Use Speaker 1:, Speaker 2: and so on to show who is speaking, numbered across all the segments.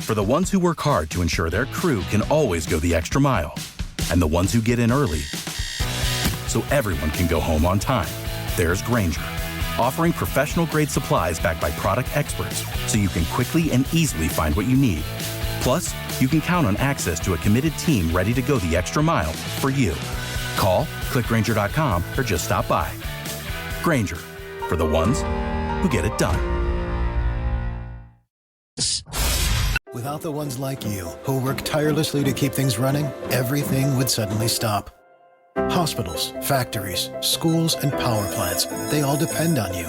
Speaker 1: For the ones who work hard to ensure their crew can always go the extra mile. And the ones who get in early so everyone can go home on time. There's Grainger, offering professional-grade supplies backed by product experts so you can quickly and easily find what you need. Plus, you can count on access to a committed team ready to go the extra mile for you. Call, click Grainger.com, or just stop by. Grainger, for the ones who get it done.
Speaker 2: Without the ones like you, who work tirelessly to keep things running, everything would suddenly stop. Hospitals, factories, schools, and power plants, they all depend on you.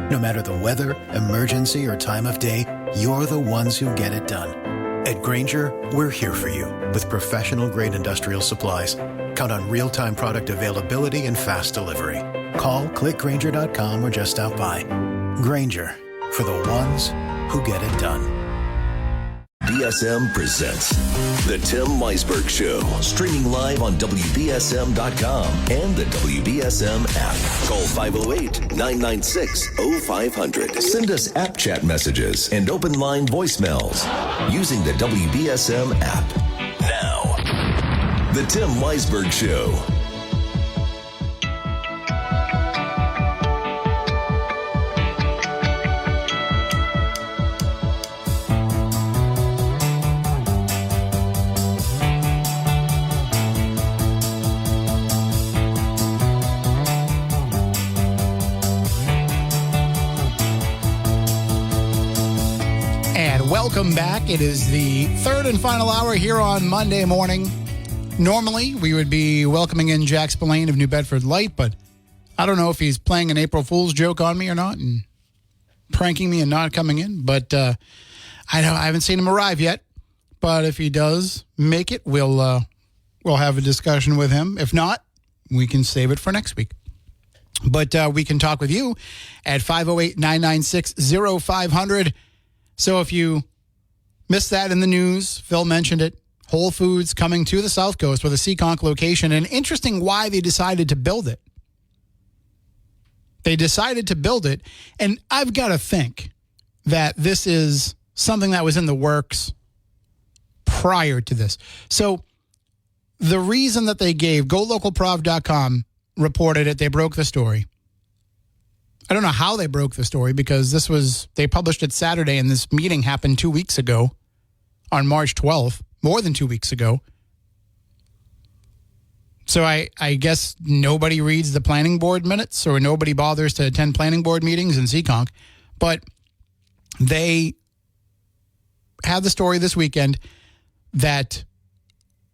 Speaker 2: No matter the weather, emergency, or time of day, you're the ones who get it done. At Grainger, we're here for you with professional-grade industrial supplies. Count on real-time product availability and fast delivery. Call, click Grainger.com, or just stop by. Grainger, for the ones who get it done.
Speaker 3: BSM presents The Tim Weisberg Show, streaming live on WBSM.com and the WBSM app. Call 508-996-0500. Send us app chat messages and open line voicemails using the WBSM app. Now, The Tim Weisberg Show.
Speaker 4: Welcome back. It is the third and final hour here on Monday morning. Normally, we would be welcoming in Jack Spillane of New Bedford Light, but I don't know if he's playing an April Fool's joke on me or not and pranking me and not coming in. But I haven't seen him arrive yet. But if he does make it, we'll have a discussion with him. If not, we can save it for next week. But we can talk with you at 508-996-0500. So if you missed that in the news, Phil mentioned it, Whole Foods coming to the South Coast with a Seekonk location, and interesting why they decided to build it. They decided to build it, and I've got to think that this is something that was in the works prior to this. So the reason that they gave, GoLocalProv.com reported it, they broke the story. I don't know how they broke the story because they published it Saturday and this meeting happened 2 weeks ago on March 12th, more than 2 weeks ago. So I guess nobody reads the planning board minutes or nobody bothers to attend planning board meetings in Seekonk. But they had the story this weekend that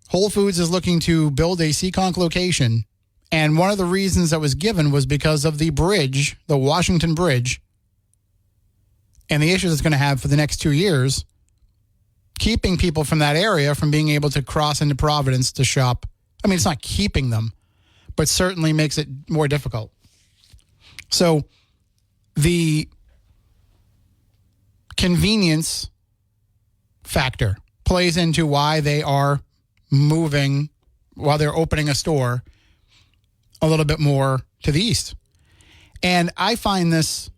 Speaker 4: Whole Foods is looking to build a Seekonk location. And one of the reasons that was given was because of the bridge, the Washington Bridge, and the issues it's going to have for the next 2 years, keeping people from that area from being able to cross into Providence to shop. I mean, it's not keeping them, but certainly makes it more difficult. So the convenience factor plays into why they are moving, while they're opening a store a little bit more to the east. And I find this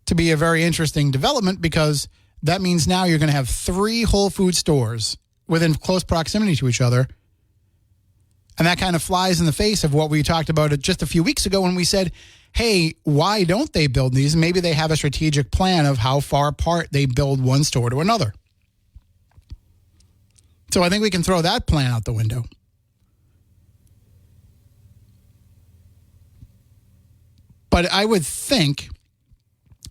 Speaker 4: to be a very interesting development because that means now you're going to have 3 Whole Food stores within close proximity to each other. And that kind of flies in the face of what we talked about just a few weeks ago when we said, hey, why don't they build these? Maybe they have a strategic plan of how far apart they build one store to another. So I think we can throw that plan out the window. But I would think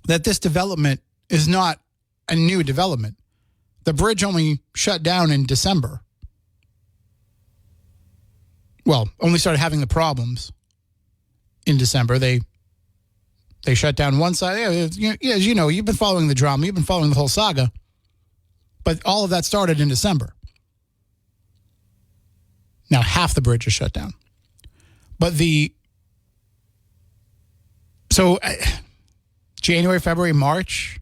Speaker 4: that this development is not a new development. The bridge only shut down in December. Well, only started having the problems in December. They shut down one side. As you know, you've been following the drama. You've been following the whole saga. But all of that started in December. Now half the bridge is shut down. But January, February, March,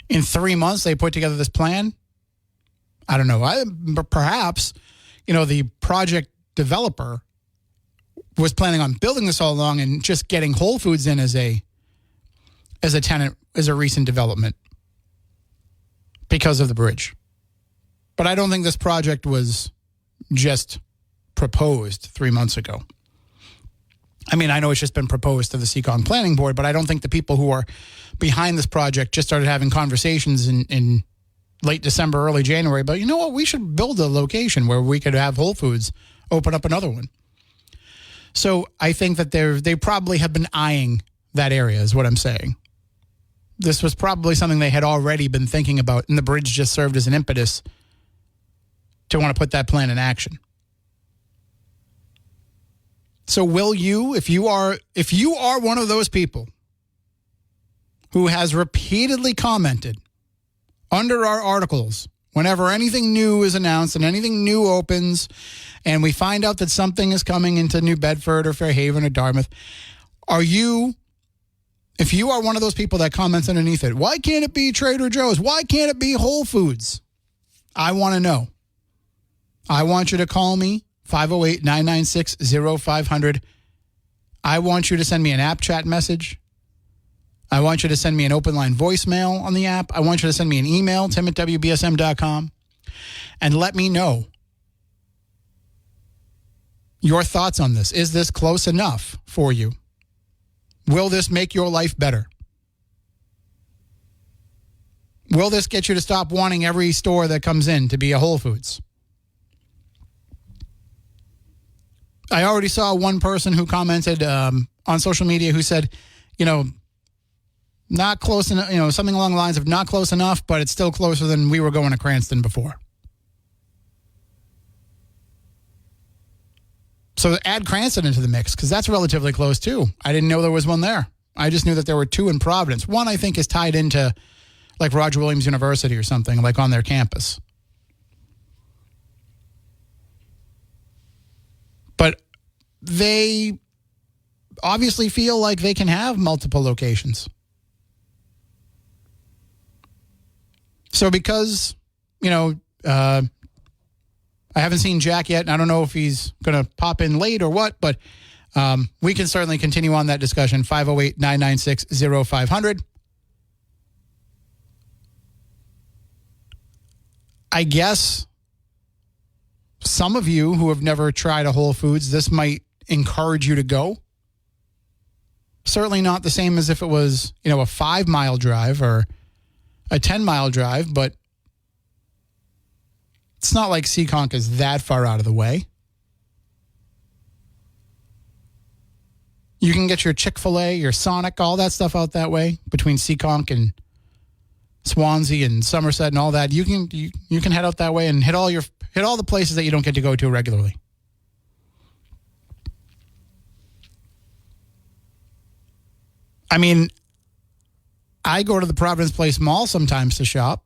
Speaker 4: in 3 months, they put together this plan. I don't know. Perhaps, the project developer was planning on building this all along and just getting Whole Foods in as a tenant, as a recent development. because of the bridge. But I don't think this project was just proposed 3 months ago. I mean, I know it's just been proposed to the Seekonk Planning Board, but I don't think the people who are behind this project just started having conversations in late December, early January. But you know what? We should build a location where we could have Whole Foods open up another one. So I think that they probably have been eyeing that area is what I'm saying. This was probably something they had already been thinking about, and the bridge just served as an impetus to want to put that plan in action. So will you, if you are one of those people who has repeatedly commented under our articles whenever anything new is announced and anything new opens and we find out that something is coming into New Bedford or Fairhaven or Dartmouth, if you are one of those people that comments underneath it, why can't it be Trader Joe's? Why can't it be Whole Foods? I want to know. I want you to call me, 508-996-0500. I want you to send me an app chat message. I want you to send me an open line voicemail on the app. I want you to send me an email, tim@wbsm.com, and let me know your thoughts on this. Is this close enough for you? Will this make your life better? Will this get you to stop wanting every store that comes in to be a Whole Foods? I already saw one person who commented on social media who said, not close enough, something along the lines of not close enough, but it's still closer than we were going to Cranston before. So add Cranston into the mix because that's relatively close too. I didn't know there was one there. I just knew that there were two in Providence. One I think is tied into like Roger Williams University or something, like on their campus. But they obviously feel like they can have multiple locations. So because, I haven't seen Jack yet, and I don't know if he's going to pop in late or what, but we can certainly continue on that discussion, 508-996-0500. I guess some of you who have never tried a Whole Foods, this might encourage you to go. Certainly not the same as if it was, a 5-mile drive or a 10-mile drive, but it's not like Seekonk is that far out of the way. You can get your Chick-fil-A, your Sonic, all that stuff out that way between Seekonk and Swansea and Somerset and all that. You can head out that way and hit all the places that you don't get to go to regularly. I mean, I go to the Providence Place Mall sometimes to shop.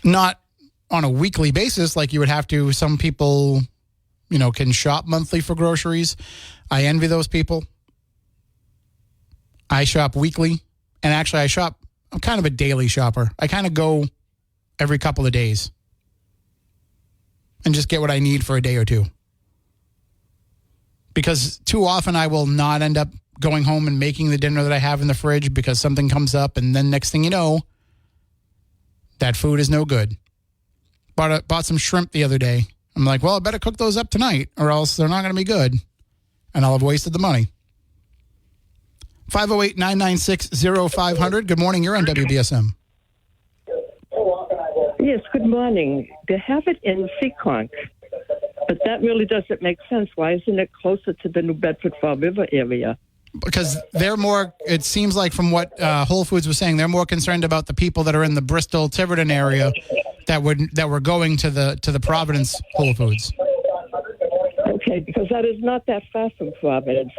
Speaker 4: Not on a weekly basis like you would have to. Some people, can shop monthly for groceries. I envy those people. I shop weekly. And actually, I'm kind of a daily shopper. I kind of go every couple of days and just get what I need for a day or two. Because too often I will not end up going home and making the dinner that I have in the fridge because something comes up, and then next thing you know, that food is no good. Bought some shrimp the other day. I'm like, well, I better cook those up tonight or else they're not going to be good. And I'll have wasted the money. 508-996-0500. Good morning. You're on WBSM.
Speaker 5: Yes, good morning. They have it in Seekonk, but that really doesn't make sense. Why isn't it closer to the New Bedford Fall River area?
Speaker 4: Because they're more, it seems like from what Whole Foods was saying, they're more concerned about the people that are in the Bristol, Tiverton area that were going to the Providence Whole Foods.
Speaker 5: Okay, because that is not that far from Providence.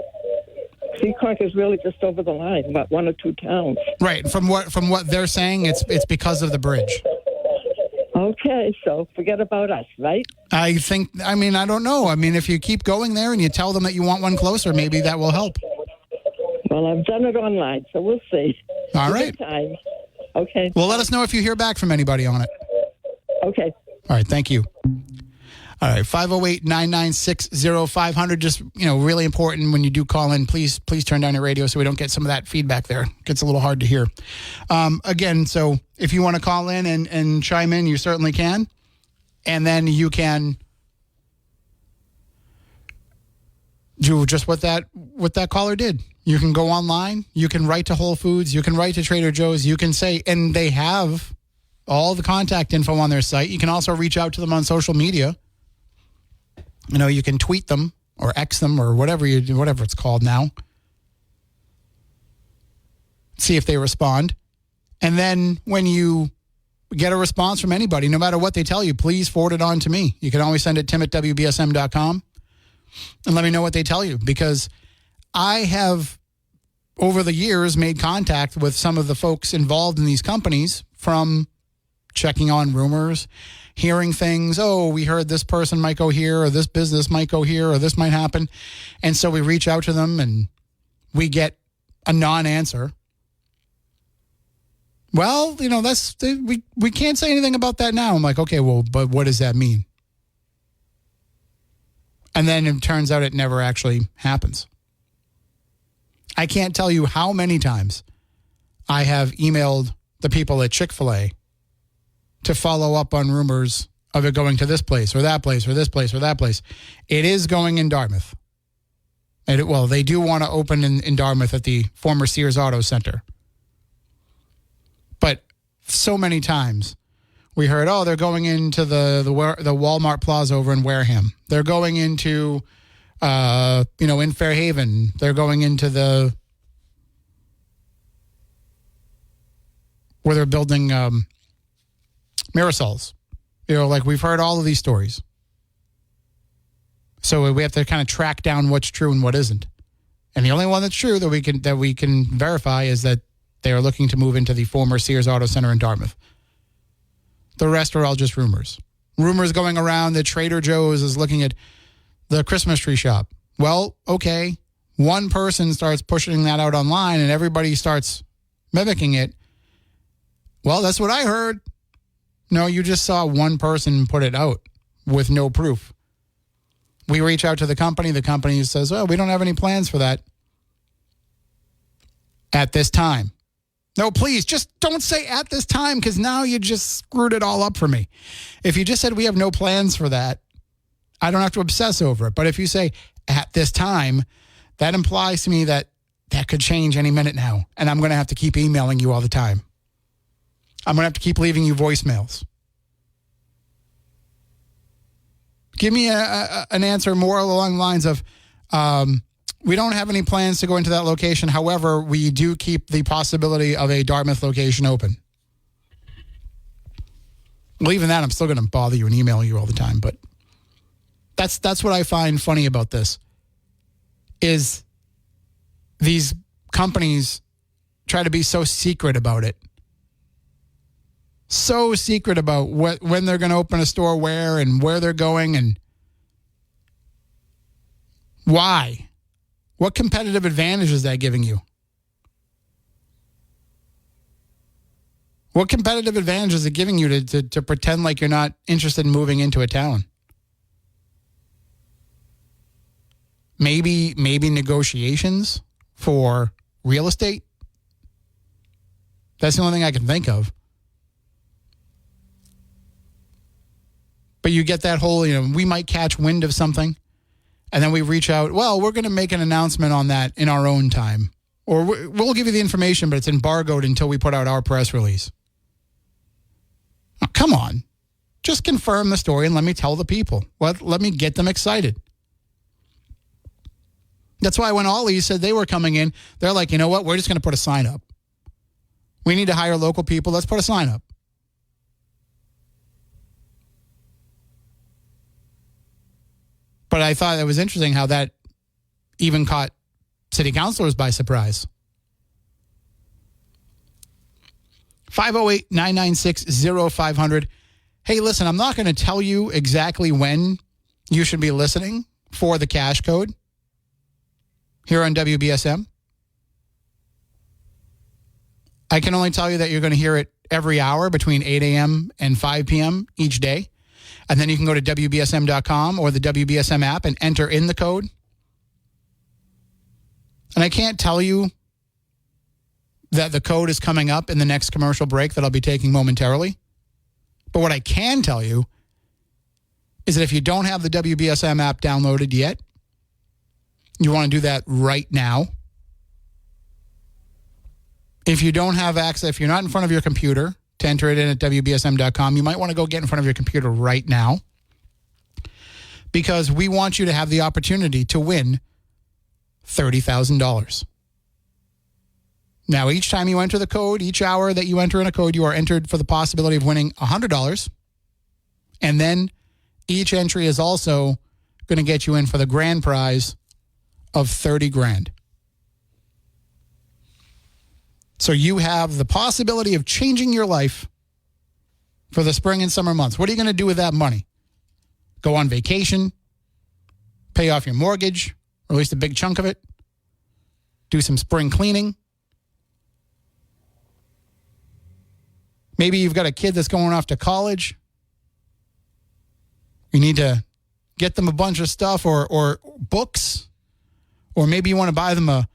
Speaker 5: Seekonk is really just over the line, about 1 or 2 towns.
Speaker 4: Right. From what they're saying, it's because of the bridge.
Speaker 5: Okay, so forget about us, right?
Speaker 4: I don't know. If you keep going there and you tell them that you want one closer, maybe that will help.
Speaker 5: Well, I've done it online, so we'll see.
Speaker 4: All right.
Speaker 5: Time. Okay.
Speaker 4: Well, let us know if you hear back from anybody on it.
Speaker 5: Okay.
Speaker 4: All right. Thank you. All right, 508-996-0500. Just, really important when you do call in, please turn down your radio so we don't get some of that feedback there. It gets a little hard to hear. Again, so if you want to call in and chime in, you certainly can. And then you can do just what that caller did. You can go online. You can write to Whole Foods. You can write to Trader Joe's. You can say, and they have all the contact info on their site. You can also reach out to them on social media. You can tweet them or X them or whatever it's called now. See if they respond. And then when you get a response from anybody, no matter what they tell you, please forward it on to me. You can always send it tim@wbsm.com and let me know what they tell you, because I have, over the years, made contact with some of the folks involved in these companies, from checking on rumors, hearing things. Oh, we heard this person might go here, or this business might go here, or this might happen. And so we reach out to them and we get a non-answer. Well, we can't say anything about that now. I'm like, okay, well, but what does that mean? And then it turns out it never actually happens. I can't tell you how many times I have emailed the people at Chick-fil-A to follow up on rumors of it going to this place or that place or this place or that place. It is going in Dartmouth. And they do want to open in Dartmouth at the former Sears Auto Center. But so many times we heard, they're going into the Walmart Plaza over in Wareham. They're going into, in Fairhaven. They're going into where they're building Mirasols. We've heard all of these stories. So we have to kind of track down what's true and what isn't. And the only one that's true that we can verify is that they are looking to move into the former Sears Auto Center in Dartmouth. The rest are all just rumors. Rumors going around that Trader Joe's is looking at the Christmas tree shop. Well, okay. One person starts pushing that out online and everybody starts mimicking it. Well, that's what I heard. No, you just saw one person put it out with no proof. We reach out to the company. The company says, we don't have any plans for that at this time. No, please, just don't say at this time, because now you just screwed it all up for me. If you just said we have no plans for that, I don't have to obsess over it. But if you say at this time, that implies to me that could change any minute now. And I'm going to have to keep emailing you all the time. I'm going to have to keep leaving you voicemails. Give me an answer more along the lines of, we don't have any plans to go into that location. However, we do keep the possibility of a Dartmouth location open. Well, even that, I'm still going to bother you and email you all the time. But that's what I find funny about this, is these companies try to be so secret about it. So secret about when they're going to open a store, where and where they're going and why. What competitive advantage is that giving you? What competitive advantage is it giving you to pretend like you're not interested in moving into a town? Maybe negotiations for real estate? That's the only thing I can think of. But you get that whole, we might catch wind of something, and then we reach out, well, we're going to make an announcement on that in our own time. Or we'll give you the information, but it's embargoed until we put out our press release. Oh, come on. Just confirm the story and let me tell the people. Let me get them excited. That's why when Ollie said they were coming in, they're like, you know what? We're just going to put a sign up. We need to hire local people. Let's put a sign up. But I thought it was interesting how that even caught city councilors by surprise. 508-996-0500. Hey, listen, I'm not going to tell you exactly when you should be listening for the cash code here on WBSM. I can only tell you that you're going to hear it every hour between 8 a.m. and 5 p.m. each day. And then you can go to WBSM.com or the WBSM app and enter in the code. And I can't tell you that the code is coming up in the next commercial break that I'll be taking momentarily. But what I can tell you is that if you don't have the WBSM app downloaded yet, you want to do that right now. If you don't have access, if you're not in front of your computer to enter it in at WBSM.com, you might want to go get in front of your computer right now, because we want you to have the opportunity to win $30,000. Now, each time you enter the code, each hour that you enter in a code, you are entered for the possibility of winning $100. And then each entry is also going to get you in for the grand prize of $30,000. So you have the possibility of changing your life for the spring and summer months. What are you going to do with that money? Go on vacation, pay off your mortgage, or at least a big chunk of it, do some spring cleaning. Maybe you've got a kid that's going off to college. You need to get them a bunch of stuff or books, or maybe you want to buy them a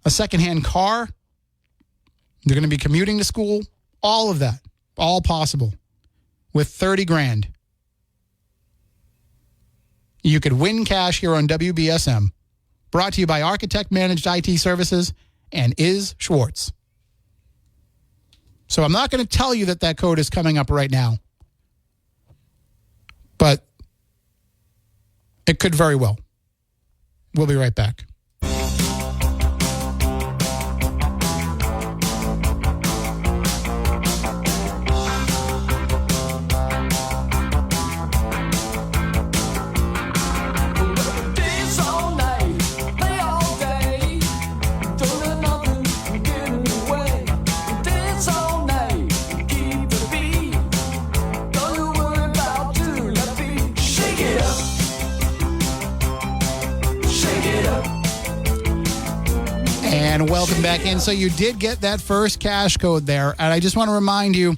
Speaker 4: secondhand car. They're going to be commuting to school. All of that, all possible with $30,000. You could win cash here on WBSM. Brought to you by Architect Managed IT Services and Is Schwartz. So I'm not going to tell you that code is coming up right now, but it could very well. We'll be right back. And welcome back in. So you did get that first cash code there. And I just want to remind you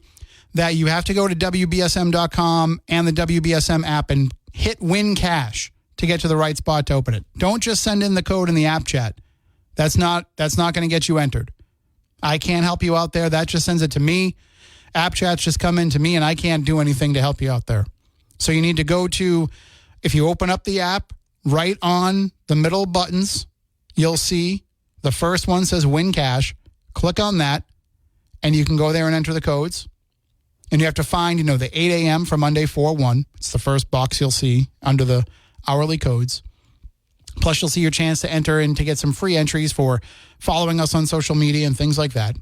Speaker 4: that you have to go to WBSM.com and the WBSM app and hit win cash to get to the right spot to open it. Don't just send in the code in the app chat. That's not going to get you entered. I can't help you out there. That just sends it to me. App chats just come in to me, and I can't do anything to help you out there. So you need to go to, if you open up the app, right on the middle buttons, you'll see the first one says win cash. Click on that, and you can go there and enter the codes. And you have to find, the 8 a.m. for Monday 4/1. It's the first box you'll see under the hourly codes. Plus, you'll see your chance to enter and to get some free entries for following us on social media and things like that.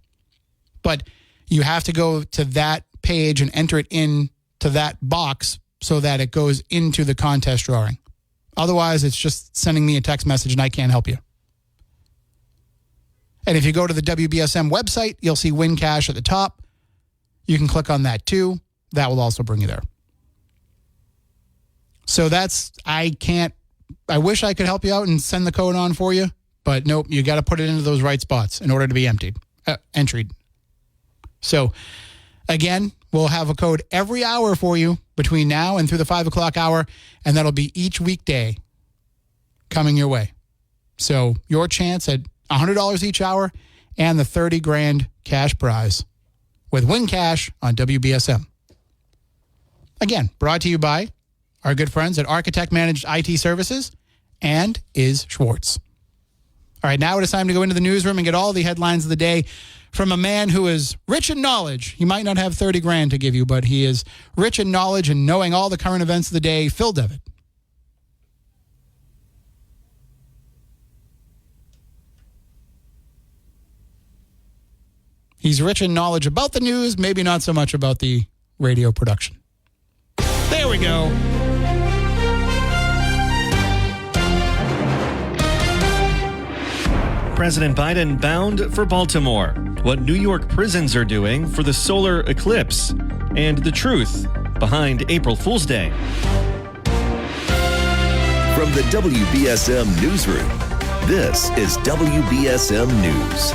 Speaker 4: But you have to go to that page and enter it in to that box so that it goes into the contest drawing. Otherwise, it's just sending me a text message and I can't help you. And if you go to the WBSM website, you'll see win cash at the top. You can click on that too. That will also bring you there. So I wish I could help you out and send the code on for you, but nope, you got to put it into those right spots in order to be entered. So again, we'll have a code every hour for you between now and through the 5 o'clock hour, and that'll be each weekday coming your way. So your chance at $100 each hour and the $30,000 cash prize with Win Cash on WBSM. Again, brought to you by our good friends at Architect Managed IT Services and Is Schwartz. All right, now it is time to go into the newsroom and get all the headlines of the day from a man who is rich in knowledge. He might not have $30,000 to give you, but he is rich in knowledge and knowing all the current events of the day. Phil Devitt. He's rich in knowledge about the news, maybe not so much about the radio production. There we go.
Speaker 6: President Biden bound for Baltimore. What New York prisons are doing for the solar eclipse. And the truth behind April Fool's Day.
Speaker 3: From the WBSM Newsroom, this is WBSM News.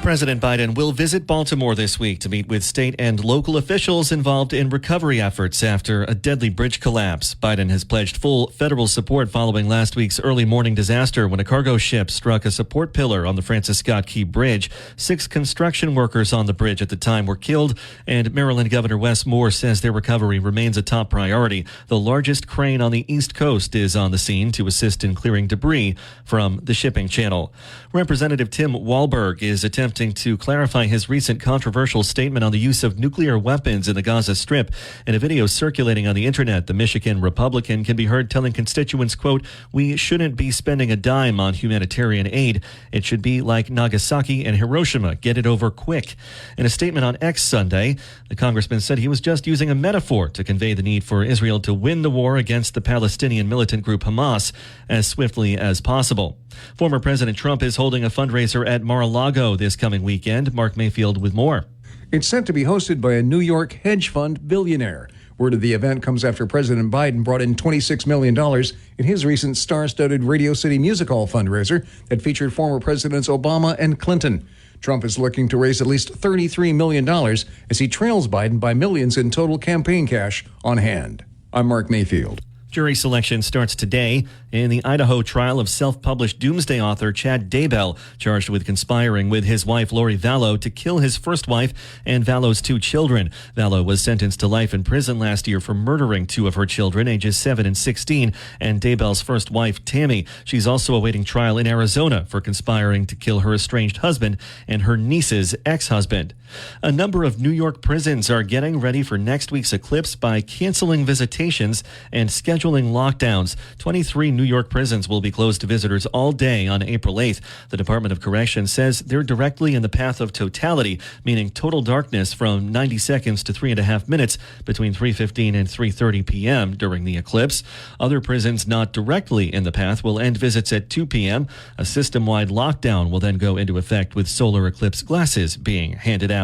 Speaker 6: President Biden will visit Baltimore this week to meet with state and local officials involved in recovery efforts after a deadly bridge collapse. Biden has pledged full federal support following last week's early morning disaster when a cargo ship struck a support pillar on the Francis Scott Key Bridge. 6 construction workers on the bridge at the time were killed, and Maryland Governor Wes Moore says their recovery remains a top priority. The largest crane on the East Coast is on the scene to assist in clearing debris from the shipping channel. Representative Tim Walberg is attempting to clarify his recent controversial statement on the use of nuclear weapons in the Gaza Strip. In a video circulating on the internet, the Michigan Republican can be heard telling constituents, quote, "We shouldn't be spending a dime on humanitarian aid. It should be like Nagasaki and Hiroshima. Get it over quick." In a statement on X Sunday, the congressman said he was just using a metaphor to convey the need for Israel to win the war against the Palestinian militant group Hamas as swiftly as possible. Former President Trump is holding a fundraiser at Mar-a-Lago this coming weekend. Mark Mayfield with more.
Speaker 7: It's set to be hosted by a New York hedge fund billionaire. Word of the event comes after President Biden brought in $26 million in his recent star-studded Radio City Music Hall fundraiser that featured former Presidents Obama and Clinton. Trump is looking to raise at least $33 million as he trails Biden by millions in total campaign cash on hand. I'm Mark Mayfield.
Speaker 6: Jury selection starts today in the Idaho trial of self-published doomsday author Chad Daybell, charged with conspiring with his wife Lori Vallow to kill his first wife and Vallow's 2 children. Vallow was sentenced to life in prison last year for murdering 2 of her children, ages 7 and 16, and Daybell's first wife, Tammy. She's also awaiting trial in Arizona for conspiring to kill her estranged husband and her niece's ex-husband. A number of New York prisons are getting ready for next week's eclipse by canceling visitations and scheduling lockdowns. 23 New York prisons will be closed to visitors all day on April 8th. The Department of Corrections says they're directly in the path of totality, meaning total darkness from 90 seconds to 3.5 minutes between 3:15 and 3:30 p.m. during the eclipse. Other prisons not directly in the path will end visits at 2 p.m. A system-wide lockdown will then go into effect with solar eclipse glasses being handed out.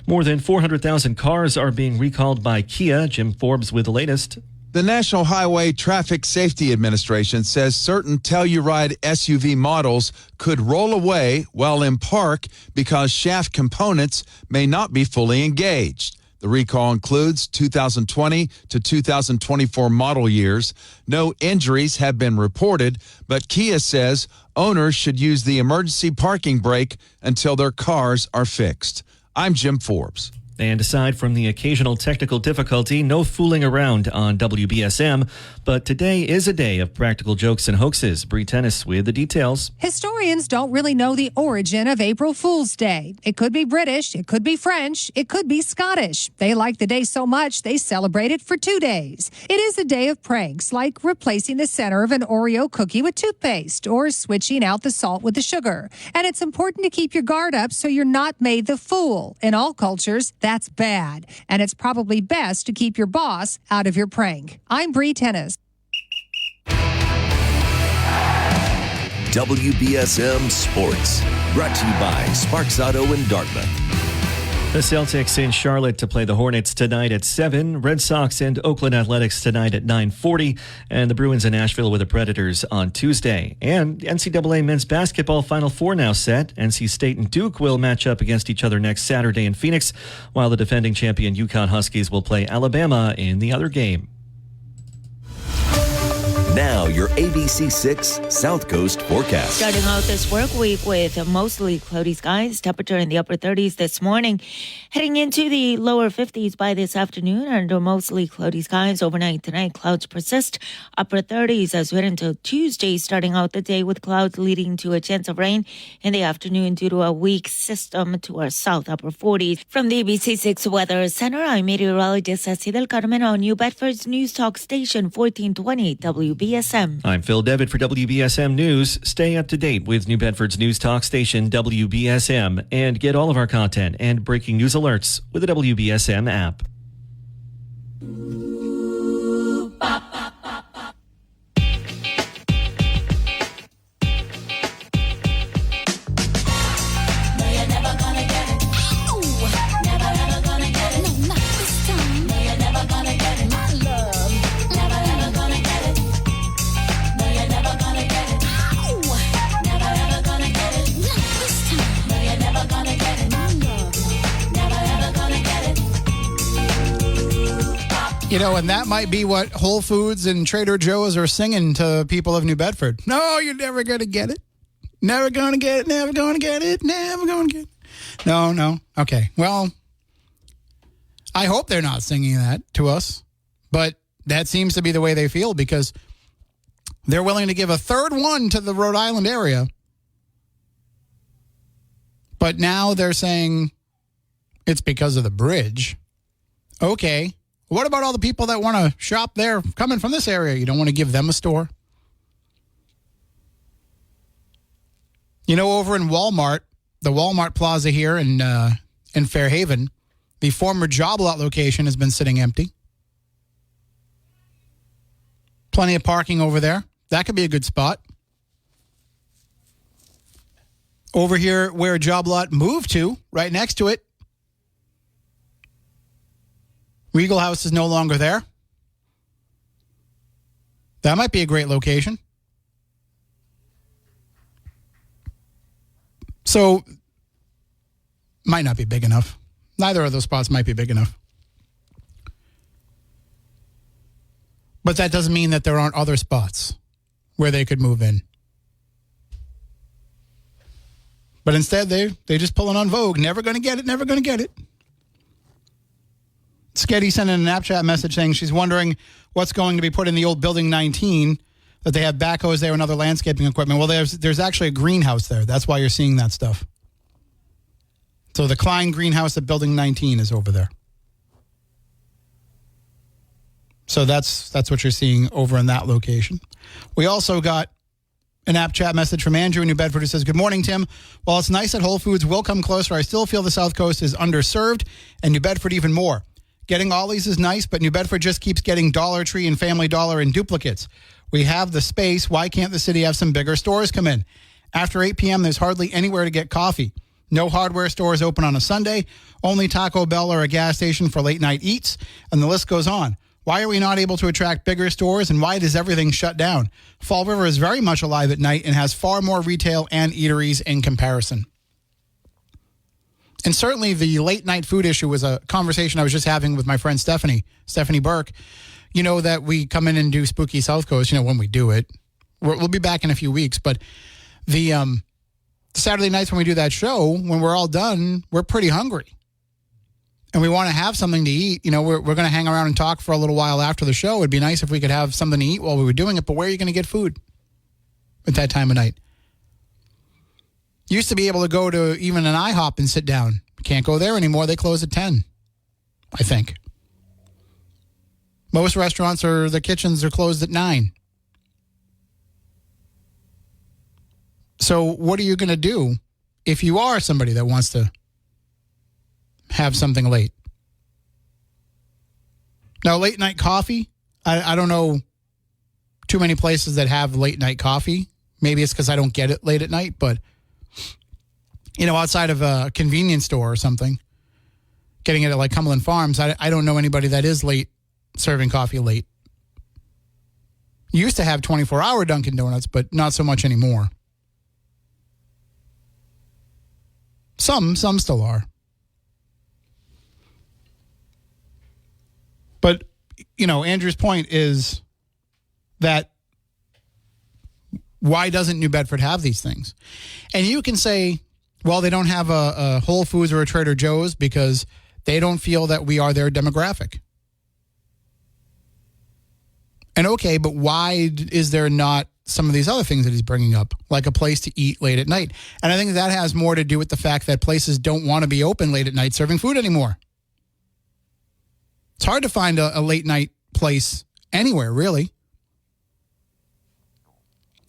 Speaker 6: More than 400,000 cars are being recalled by Kia. Jim Forbes with the latest.
Speaker 8: The National Highway Traffic Safety Administration says certain Telluride SUV models could roll away while in park because shaft components may not be fully engaged. The recall includes 2020 to 2024 model years. No injuries have been reported, but Kia says owners should use the emergency parking brake until their cars are fixed. I'm Jim Forbes.
Speaker 6: And aside from the occasional technical difficulty, no fooling around on WBSM. But today is a day of practical jokes and hoaxes. Bree Tennis with the details.
Speaker 9: Historians don't really know the origin of April Fool's Day. It could be British, it could be French, it could be Scottish. They like the day so much they celebrate it for 2 days. It is a day of pranks, like replacing the center of an Oreo cookie with toothpaste or switching out the salt with the sugar. And it's important to keep your guard up so you're not made the fool. In all cultures, that's bad. And it's probably best to keep your boss out of your prank. I'm Bree Tennis.
Speaker 3: WBSM Sports, brought to you by Sparks Auto in Dartmouth.
Speaker 6: The Celtics in Charlotte to play the Hornets tonight at 7. Red Sox and Oakland Athletics tonight at 9:40. And the Bruins in Nashville with the Predators on Tuesday. And NCAA men's basketball Final Four now set. NC State and Duke will match up against each other next Saturday in Phoenix, while the defending champion UConn Huskies will play Alabama in the other game.
Speaker 3: Now, your ABC6 South Coast forecast.
Speaker 10: Starting out this work week with mostly cloudy skies, temperature in the upper 30s this morning. Heading into the lower 50s by this afternoon under mostly cloudy skies. Overnight tonight, clouds persist. Upper 30s as we head into Tuesday, starting out the day with clouds leading to a chance of rain in the afternoon due to a weak system to our south, upper 40s. From the ABC6 Weather Center, I'm meteorologist Ceci Del Carmen on New Bedford's News Talk Station 1420 WBSM.
Speaker 6: I'm Phil Devitt for WBSM News. Stay up to date with New Bedford's News Talk Station WBSM and get all of our content and breaking news alerts with the WBSM app.
Speaker 11: Never gonna
Speaker 4: And that might be what Whole Foods and Trader Joe's are singing to people of New Bedford. No, you're never going to get it. Never going to get it. Never going to get it. Never going to get it. No. Okay. Well, I hope they're not singing that to us. But that seems to be the way they feel because they're willing to give a third one to the Rhode Island area. But now they're saying it's because of the bridge. Okay. What about all the people that want to shop there coming from this area? You don't want to give them a store? Over in Walmart, the Walmart Plaza here in Fairhaven, the former Job Lot location has been sitting empty. Plenty of parking over there. That could be a good spot. Over here where Job Lot moved to, right next to it, Regal House is no longer there. That might be a great location. So, might not be big enough. Neither of those spots might be big enough. But that doesn't mean that there aren't other spots where they could move in. But instead, they just pulling on Vogue. Never going to get it, never going to get it. Sketty sent in an app chat message saying she's wondering what's going to be put in the old Building 19, that they have backhoes there and other landscaping equipment. Well, there's actually a greenhouse there. That's why you're seeing that stuff. So the Klein greenhouse at Building 19 is over there. So that's what you're seeing over in that location. We also got an app chat message from Andrew in New Bedford who says, "Good morning, Tim. While it's nice that Whole Foods will come closer, I still feel the South Coast is underserved and New Bedford even more. Getting Ollie's is nice, but New Bedford just keeps getting Dollar Tree and Family Dollar in duplicates. We have the space. Why can't the city have some bigger stores come in? After 8 p.m., there's hardly anywhere to get coffee. No hardware stores open on a Sunday. Only Taco Bell or a gas station for late night eats. And the list goes on. Why are we not able to attract bigger stores, and why does everything shut down? Fall River is very much alive at night and has far more retail and eateries in comparison." And certainly the late night food issue was a conversation I was just having with my friend Stephanie Burke. That we come in and do Spooky South Coast, when we do it. We'll be back in a few weeks. But the Saturday nights when we do that show, when we're all done, we're pretty hungry. And we want to have something to eat. We're going to hang around and talk for a little while after the show. It'd be nice if we could have something to eat while we were doing it. But where are you going to get food at that time of night? Used to be able to go to even an IHOP and sit down. Can't go there anymore. They close at 10, I think. Most restaurants the kitchens are closed at 9. So what are you going to do if you are somebody that wants to have something late? Now, late night coffee, I don't know too many places that have late night coffee. Maybe it's because I don't get it late at night, but outside of a convenience store or something, getting it at like Cumberland Farms, I don't know anybody that is late serving coffee late. You used to have 24-hour Dunkin' Donuts, but not so much anymore. Some still are. But, Andrew's point is that why doesn't New Bedford have these things? And you can say, well, they don't have a Whole Foods or a Trader Joe's because they don't feel that we are their demographic. And okay, but why is there not some of these other things that he's bringing up, like a place to eat late at night? And I think that has more to do with the fact that places don't want to be open late at night serving food anymore. It's hard to find a late night place anywhere, really.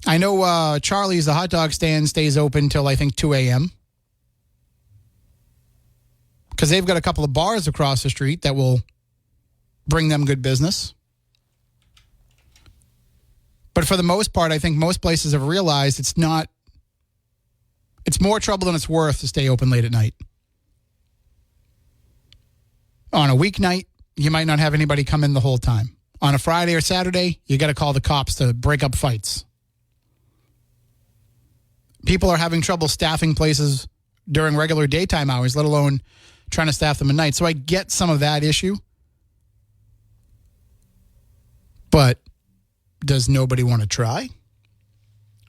Speaker 4: I know Charlie's, the hot dog stand, stays open till I think 2 a.m. because they've got a couple of bars across the street that will bring them good business. But for the most part, I think most places have realized it's more trouble than it's worth to stay open late at night. On a weeknight, you might not have anybody come in the whole time. On a Friday or Saturday, you got to call the cops to break up fights. People are having trouble staffing places during regular daytime hours, let alone trying to staff them at night. So I get some of that issue. But does nobody want to try?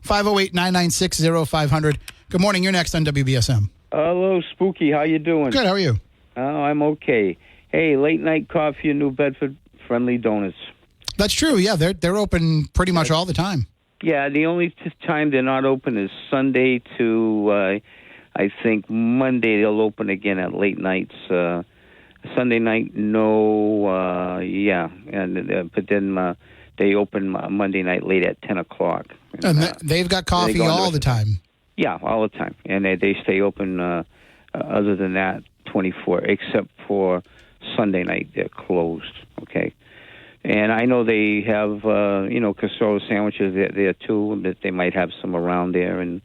Speaker 4: 508-996-0500. Good morning. You're next on WBSM.
Speaker 11: Hello, Spooky. How you doing?
Speaker 4: Good. How are you?
Speaker 11: Oh, I'm okay. Hey, late night coffee in New Bedford, Friendly Donuts.
Speaker 4: That's true. Yeah, they're open pretty much all the time.
Speaker 11: Yeah, the only time they're not open is Sunday to, I think, Monday they'll open again at late nights. Sunday night, no, but then they open Monday night late at 10 o'clock.
Speaker 4: And they've got coffee all the time.
Speaker 11: Yeah, all the time. And they stay open other than that 24, except for Sunday night, they're closed, okay? And I know they have, casserole sandwiches there too, that they might have some around there, and,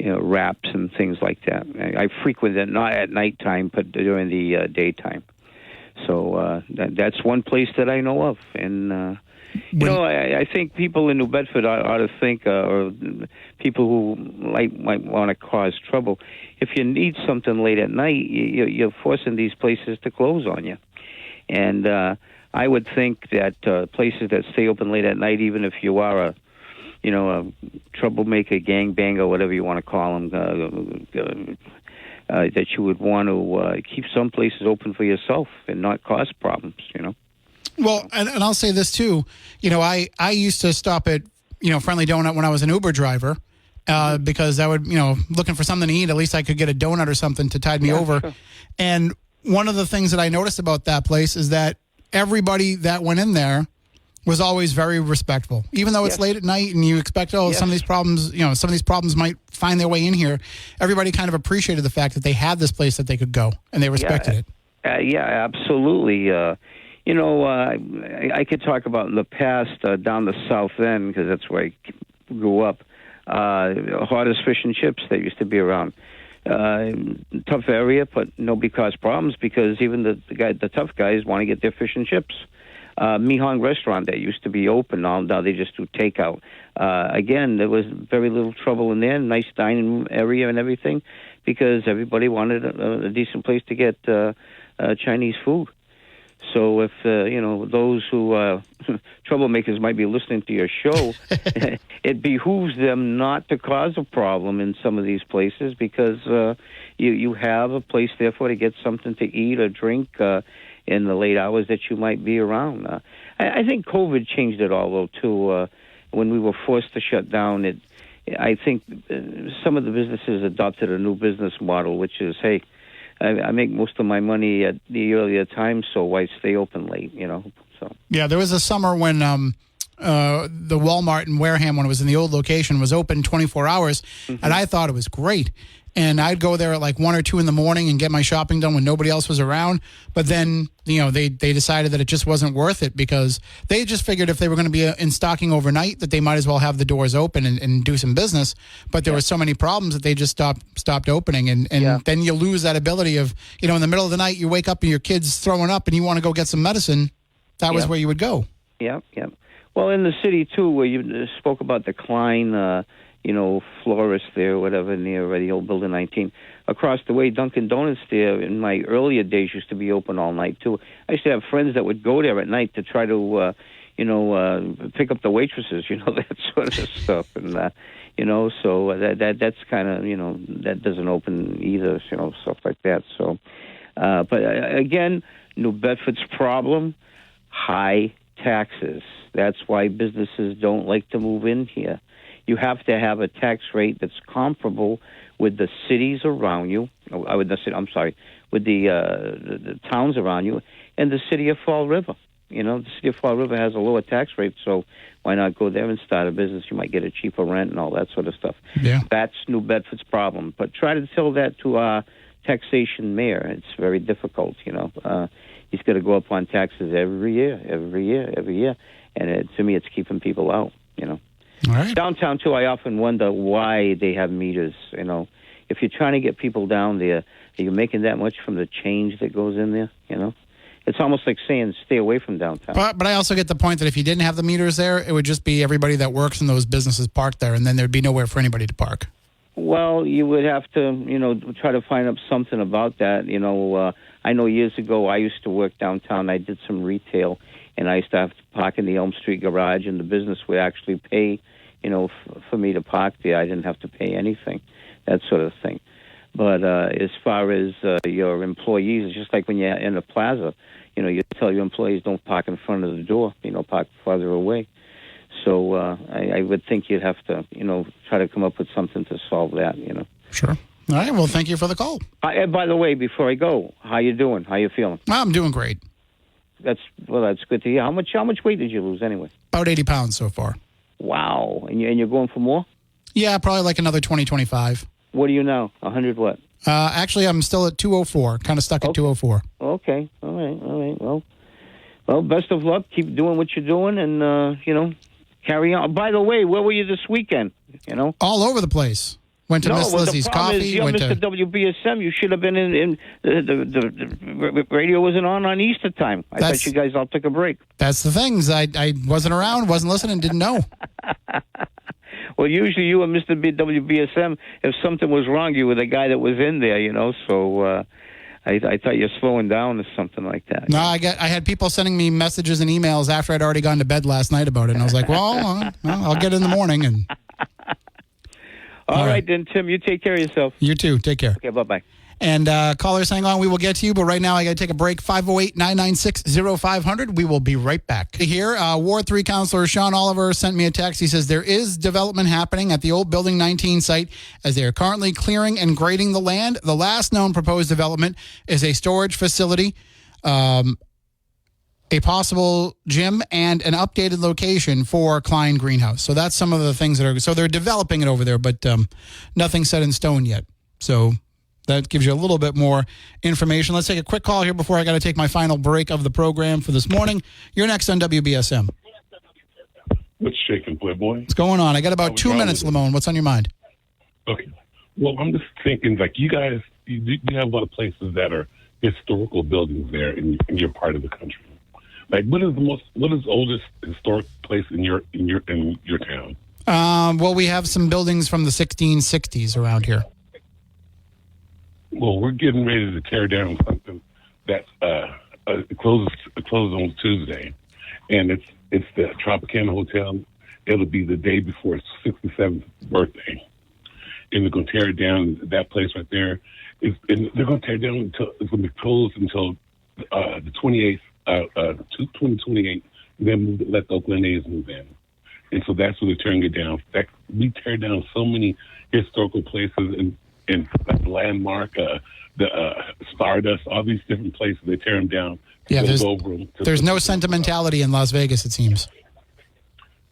Speaker 11: wraps and things like that. I frequent it, not at nighttime, but during the daytime. So that's one place that I know of. And, I think people in New Bedford ought to think, or people who might want to cause trouble, if you need something late at night, you're forcing these places to close on you. And I would think that places that stay open late at night, even if you are a troublemaker, gangbanger, whatever you want to call them, that you would want to keep some places open for yourself and not cause problems,
Speaker 4: Well, and I'll say this too. I used to stop at, Friendly Donut when I was an Uber driver because I would, looking for something to eat, at least I could get a donut or something to tide me over. Sure. And one of the things that I noticed about that place is that everybody that went in there was always very respectful. Even though it's late at night and you expect, some of these problems might find their way in here, everybody kind of appreciated the fact that they had this place that they could go, and they respected it.
Speaker 11: Absolutely. I could talk about in the past down the south end, because that's where I grew up, Hottest Fish and Chips that used to be around. Tough area, but nobody caused problems because even the tough guys want to get their fish and chips. Mihong Restaurant that used to be open, now they just do takeout. Again, there was very little trouble in there, nice dining area and everything, because everybody wanted a decent place to get Chinese food. So if, those who, troublemakers might be listening to your show, it behooves them not to cause a problem in some of these places because you have a place, therefore, to get something to eat or drink in the late hours that you might be around. I think COVID changed it all, though, too. When we were forced to shut down, I think some of the businesses adopted a new business model, which is, hey, I make most of my money at the earlier time, so why stay open late, So
Speaker 4: yeah, there was a summer when the Walmart in Wareham, when it was in the old location, was open 24 hours, and I thought it was great. And I'd go there at like 1 or 2 in the morning and get my shopping done when nobody else was around. But then, they decided that it just wasn't worth it because they just figured if they were going to be in stocking overnight that they might as well have the doors open and do some business. But there were so many problems that they just stopped opening. And then you lose that ability of, in the middle of the night, you wake up and your kid's throwing up and you want to go get some medicine. That was where you would go.
Speaker 11: Yeah. Well, in the city, too, where you spoke about the Klein, florist there, whatever, near the old Building 19. Across the way, Dunkin' Donuts there, in my earlier days, used to be open all night, too. I used to have friends that would go there at night to try to, pick up the waitresses, that sort of stuff. And, so that's kind of, that doesn't open either, stuff like that. So, but again, New Bedford's problem, high taxes. That's why businesses don't like to move in here. You have to have a tax rate that's comparable with the cities around you. With the towns around you, and the city of Fall River. The city of Fall River has a lower tax rate, so why not go there and start a business? You might get a cheaper rent and all that sort of stuff.
Speaker 4: Yeah,
Speaker 11: that's New Bedford's problem. But try to tell that to our taxation mayor. It's very difficult. He's got to go up on taxes every year, and to me, it's keeping people out.
Speaker 4: All right.
Speaker 11: Downtown, too, I often wonder why they have meters. If you're trying to get people down there, are you making that much from the change that goes in there? It's almost like saying stay away from downtown.
Speaker 4: But I also get the point that if you didn't have the meters there, it would just be everybody that works in those businesses parked there, and then there'd be nowhere for anybody to park.
Speaker 11: Well, you would have to, try to find up something about that. I know years ago I used to work downtown. I did some retail. and I used to have to park in the Elm Street garage, and the business would actually pay, for me to park there. I didn't have to pay anything, that sort of thing. But as far as your employees, it's just like when you're in a plaza, you tell your employees don't park in front of the door, park farther away. So I would think you'd have to, try to come up with something to solve that,
Speaker 4: Sure. All right. Well, thank you for the call.
Speaker 11: And by the way, before I go, how you doing? How you feeling?
Speaker 4: I'm doing great.
Speaker 11: That's good to hear. How much weight did you lose anyway?
Speaker 4: About 80 pounds so far.
Speaker 11: Wow. And you're going for more?
Speaker 4: Yeah, probably like another 20, 25.
Speaker 11: What are you now? 100 what?
Speaker 4: Actually, I'm still at 204. Kind of stuck at 204.
Speaker 11: Okay. All right. Well, best of luck. Keep doing what you're doing, and carry on. By the way, where were you this weekend?
Speaker 4: All over the place. Went to Miss Lizzie's
Speaker 11: the problem
Speaker 4: Coffee.
Speaker 11: Is,
Speaker 4: went
Speaker 11: Mr.
Speaker 4: to
Speaker 11: WBSM. You should have been in the radio wasn't on Easter time. I thought you guys all took a break.
Speaker 4: That's the things. I wasn't around, wasn't listening, didn't know.
Speaker 11: Well, usually you and Mr. WBSM, if something was wrong, you were the guy that was in there, So I thought you're slowing down or something like that.
Speaker 4: No, I had people sending me messages and emails after I'd already gone to bed last night about it, and I was like, well, I'll get in the morning. And
Speaker 11: all right, then, Tim, you take care of yourself.
Speaker 4: You too. Take care.
Speaker 11: Okay, bye-bye.
Speaker 4: And callers, hang on. We will get to you, but right now I got to take a break. 508-996-0500. We will be right back. Here, Ward 3 Councilor Sean Oliver sent me a text. He says there is development happening at the old Building 19 site as they are currently clearing and grading the land. The last known proposed development is a storage facility, a possible gym, and an updated location for Klein Greenhouse. So that's some of the things that are... So they're developing it over there, but nothing set in stone yet. So... that gives you a little bit more information. Let's take a quick call here before I got to take my final break of the program for this morning. You're next on WBSM.
Speaker 12: What's shaking, Playboy?
Speaker 4: What's going on? I got about 2 minutes, Lamone. What's on your mind?
Speaker 12: Okay. Well, I'm just thinking, like, you guys, you have a lot of places that are historical buildings there in your part of the country. Like, what is the oldest historic place in your town?
Speaker 4: Well, we have some buildings from the 1660s around here.
Speaker 12: Well, we're getting ready to tear down something that closes on Tuesday, and it's the Tropicana Hotel. It'll be the day before its 67th birthday, and they're going to tear it down. That place right there, and they're going to tear it down until it's going to be closed until the 28th, 2028. Then let the Oakland A's move in, and so that's where they're tearing it down. We tear down so many historical places and like the Landmark, the Stardust, all these different places, they tear them down.
Speaker 4: Yeah, there's no sentimentality in Las Vegas, it seems.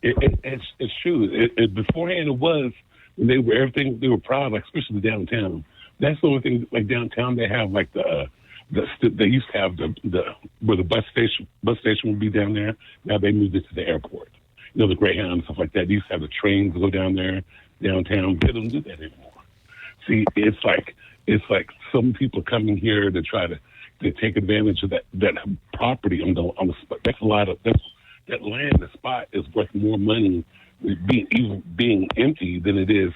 Speaker 12: It's true. Beforehand, it was when they were proud, like especially downtown. That's the only thing. Like downtown, they have like they used to have the where the bus station would be down there. Now they moved it to the airport. The Greyhound and stuff like that. They used to have the trains go down there downtown. They don't do that anymore. See, it's like some people coming here to try to take advantage of that property on the spot. That's a lot of that land. The spot is worth more money being empty than it is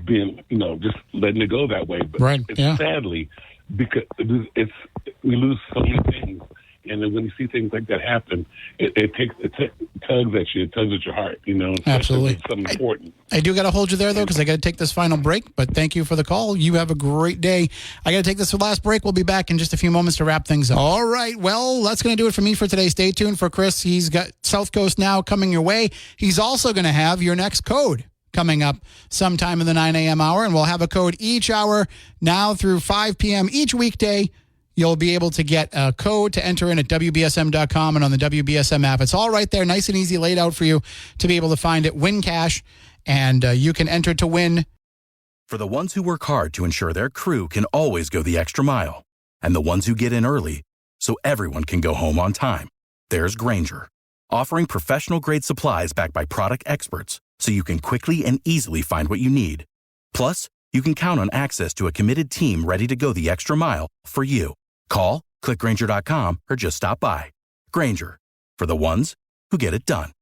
Speaker 12: being just letting it go that way. But
Speaker 4: right,
Speaker 12: sadly, because we lose so many things. And then when you see things like that happen, it tugs at you. It tugs at your heart,
Speaker 4: Absolutely.
Speaker 12: It's something important.
Speaker 4: I do got to hold you there, though, because I got to take this final break. But thank you for the call. You have a great day. I got to take this last break. We'll be back in just a few moments to wrap things up. All right. Well, that's going to do it for me for today. Stay tuned for Chris. He's got South Coast Now coming your way. He's also going to have your next code coming up sometime in the 9 a.m. hour. And we'll have a code each hour now through 5 p.m. each weekday. You'll be able to get a code to enter in at WBSM.com and on the WBSM app. It's all right there, nice and easy, laid out for you to be able to find it. Win cash, and you can enter to win.
Speaker 1: For the ones who work hard to ensure their crew can always go the extra mile, and the ones who get in early so everyone can go home on time, there's Grainger, offering professional-grade supplies backed by product experts so you can quickly and easily find what you need. Plus, you can count on access to a committed team ready to go the extra mile for you. Call, click Grainger.com, or just stop by. Grainger, for the ones who get it done.